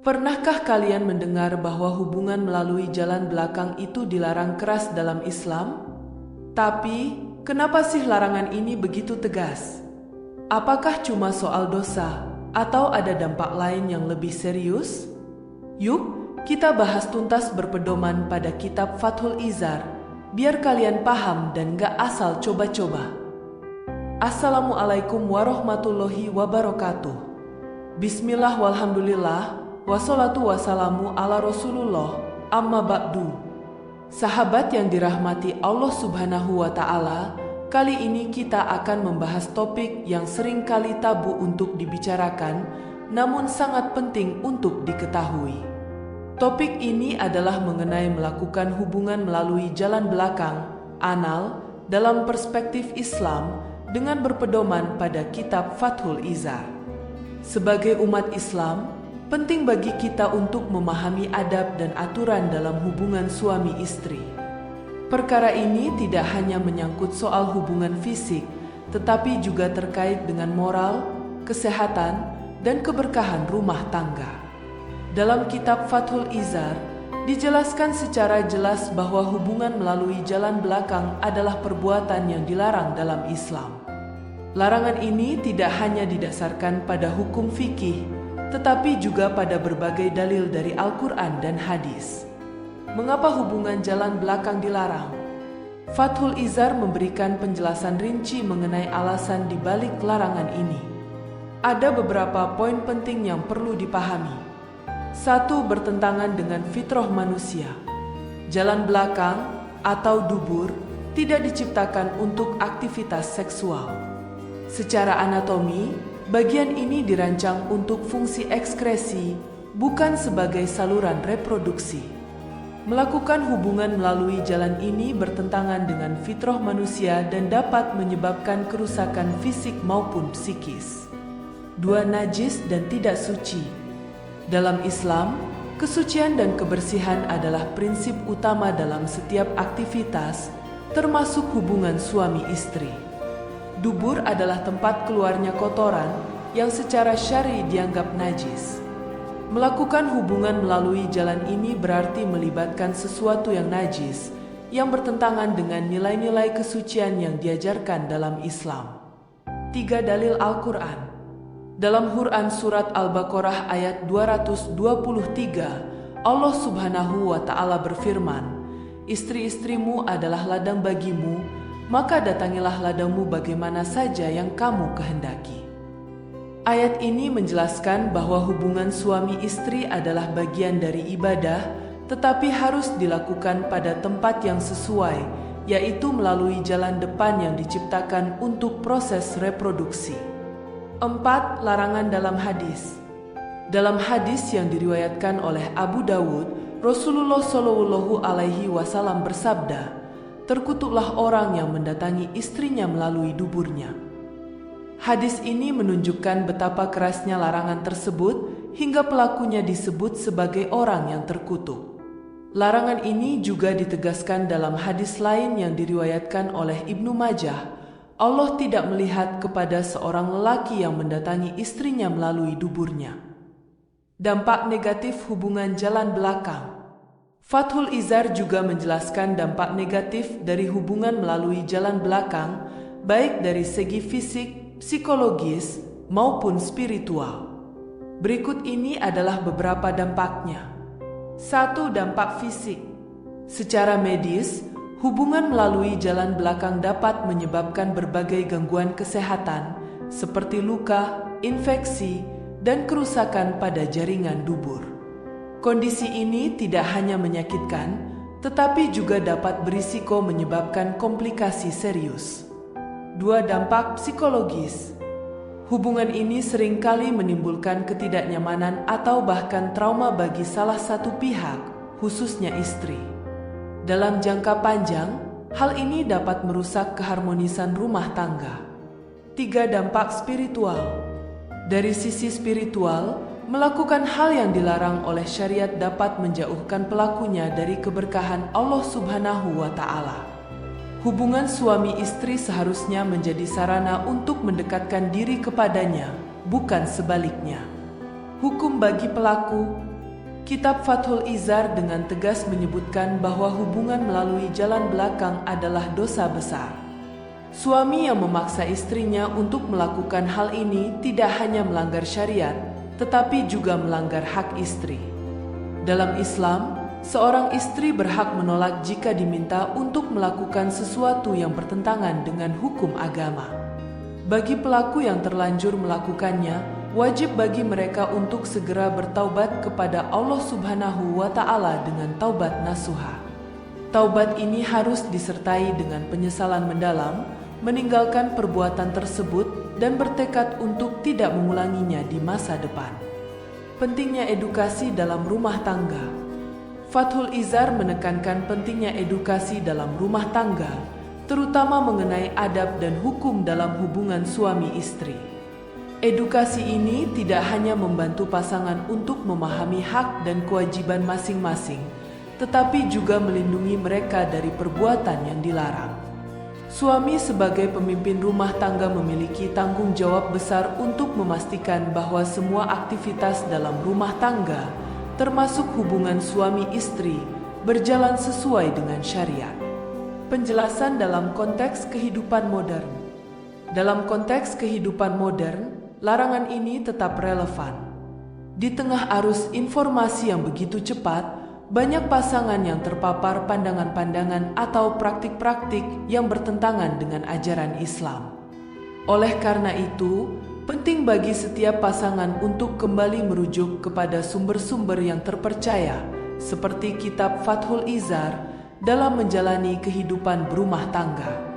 Pernahkah kalian mendengar bahwa hubungan melalui jalan belakang itu dilarang keras dalam Islam? Tapi, kenapa sih larangan ini begitu tegas? Apakah cuma soal dosa, atau ada dampak lain yang lebih serius? Yuk, kita bahas tuntas berpedoman pada kitab Fathul Izar, biar kalian paham dan gak asal coba-coba. Assalamualaikum warahmatullahi wabarakatuh. Bismillah walhamdulillah. Wassalatu wassalamu ala Rasulullah, amma ba'du. Sahabat yang dirahmati Allah Subhanahu wa Ta'ala, kali ini kita akan membahas topik yang sering kali tabu untuk dibicarakan, namun sangat penting untuk diketahui. Topik ini adalah mengenai melakukan hubungan melalui jalan belakang, anal, dalam perspektif Islam, dengan berpedoman pada kitab Fathul Izar. Sebagai umat Islam, penting bagi kita untuk memahami adab dan aturan dalam hubungan suami istri. Perkara ini tidak hanya menyangkut soal hubungan fisik, tetapi juga terkait dengan moral, kesehatan, dan keberkahan rumah tangga. Dalam kitab Fathul Izar, dijelaskan secara jelas bahwa hubungan melalui jalan belakang adalah perbuatan yang dilarang dalam Islam. Larangan ini tidak hanya didasarkan pada hukum fikih, tetapi juga pada berbagai dalil dari Al-Quran dan hadis. Mengapa hubungan jalan belakang dilarang? Fathul Izar memberikan penjelasan rinci mengenai alasan di balik larangan ini. Ada beberapa poin penting yang perlu dipahami. 1. Bertentangan dengan fitrah manusia. Jalan belakang atau dubur tidak diciptakan untuk aktivitas seksual. Secara anatomi, bagian ini dirancang untuk fungsi ekskresi, bukan sebagai saluran reproduksi. Melakukan hubungan melalui jalan ini bertentangan dengan fitrah manusia dan dapat menyebabkan kerusakan fisik maupun psikis. 2. Najis dan tidak suci. Dalam Islam, kesucian dan kebersihan adalah prinsip utama dalam setiap aktivitas, termasuk hubungan suami istri. Dubur adalah tempat keluarnya kotoran yang secara syar'i dianggap najis. Melakukan hubungan melalui jalan ini berarti melibatkan sesuatu yang najis, yang bertentangan dengan nilai-nilai kesucian yang diajarkan dalam Islam. 3. Dalil Al-Quran. Dalam Quran Surat Al-Baqarah ayat 223, Allah Subhanahu wa Ta'ala berfirman, "Istri-istrimu adalah ladang bagimu, maka datangilah ladangmu bagaimana saja yang kamu kehendaki." Ayat ini menjelaskan bahwa hubungan suami istri adalah bagian dari ibadah, tetapi harus dilakukan pada tempat yang sesuai, yaitu melalui jalan depan yang diciptakan untuk proses reproduksi. 4. Larangan dalam hadis. Dalam hadis yang diriwayatkan oleh Abu Dawud, Rasulullah Shallallahu Alaihi Wasallam bersabda, "Terkutuklah orang yang mendatangi istrinya melalui duburnya." Hadis ini menunjukkan betapa kerasnya larangan tersebut hingga pelakunya disebut sebagai orang yang terkutuk. Larangan ini juga ditegaskan dalam hadis lain yang diriwayatkan oleh Ibnu Majah. Allah tidak melihat kepada seorang lelaki yang mendatangi istrinya melalui duburnya. Dampak negatif hubungan jalan belakang. Fathul Izar juga menjelaskan dampak negatif dari hubungan melalui jalan belakang, baik dari segi fisik, psikologis, maupun spiritual. Berikut ini adalah beberapa dampaknya. 1. Dampak fisik. Secara medis, hubungan melalui jalan belakang dapat menyebabkan berbagai gangguan kesehatan, seperti luka, infeksi, dan kerusakan pada jaringan dubur. Kondisi ini tidak hanya menyakitkan, tetapi juga dapat berisiko menyebabkan komplikasi serius. 2. Dampak psikologis. Hubungan ini seringkali menimbulkan ketidaknyamanan atau bahkan trauma bagi salah satu pihak, khususnya istri. Dalam jangka panjang, hal ini dapat merusak keharmonisan rumah tangga. 3. Dampak spiritual. Dari sisi spiritual, melakukan hal yang dilarang oleh syariat dapat menjauhkan pelakunya dari keberkahan Allah Subhanahu wa Ta'ala. Hubungan suami istri seharusnya menjadi sarana untuk mendekatkan diri kepadanya, bukan sebaliknya. Hukum bagi pelaku, Kitab Fathul Izar dengan tegas menyebutkan bahwa hubungan melalui jalan belakang adalah dosa besar. Suami yang memaksa istrinya untuk melakukan hal ini tidak hanya melanggar syariat, tetapi juga melanggar hak istri. Dalam Islam, seorang istri berhak menolak jika diminta untuk melakukan sesuatu yang bertentangan dengan hukum agama. Bagi pelaku yang terlanjur melakukannya, wajib bagi mereka untuk segera bertaubat kepada Allah Subhanahu wa Ta'ala dengan taubat nasuha. Taubat ini harus disertai dengan penyesalan mendalam, meninggalkan perbuatan tersebut, dan bertekad untuk tidak mengulanginya di masa depan. Pentingnya edukasi dalam rumah tangga. Fathul Izar menekankan pentingnya edukasi dalam rumah tangga, terutama mengenai adab dan hukum dalam hubungan suami istri. Edukasi ini tidak hanya membantu pasangan untuk memahami hak dan kewajiban masing-masing, tetapi juga melindungi mereka dari perbuatan yang dilarang. Suami sebagai pemimpin rumah tangga memiliki tanggung jawab besar untuk memastikan bahwa semua aktivitas dalam rumah tangga, termasuk hubungan suami istri, berjalan sesuai dengan syariat. Penjelasan dalam konteks kehidupan modern. Dalam konteks kehidupan modern, larangan ini tetap relevan. Di tengah arus informasi yang begitu cepat, banyak pasangan yang terpapar pandangan-pandangan atau praktik-praktik yang bertentangan dengan ajaran Islam. Oleh karena itu, penting bagi setiap pasangan untuk kembali merujuk kepada sumber-sumber yang terpercaya, seperti kitab Fathul Izar, dalam menjalani kehidupan berumah tangga.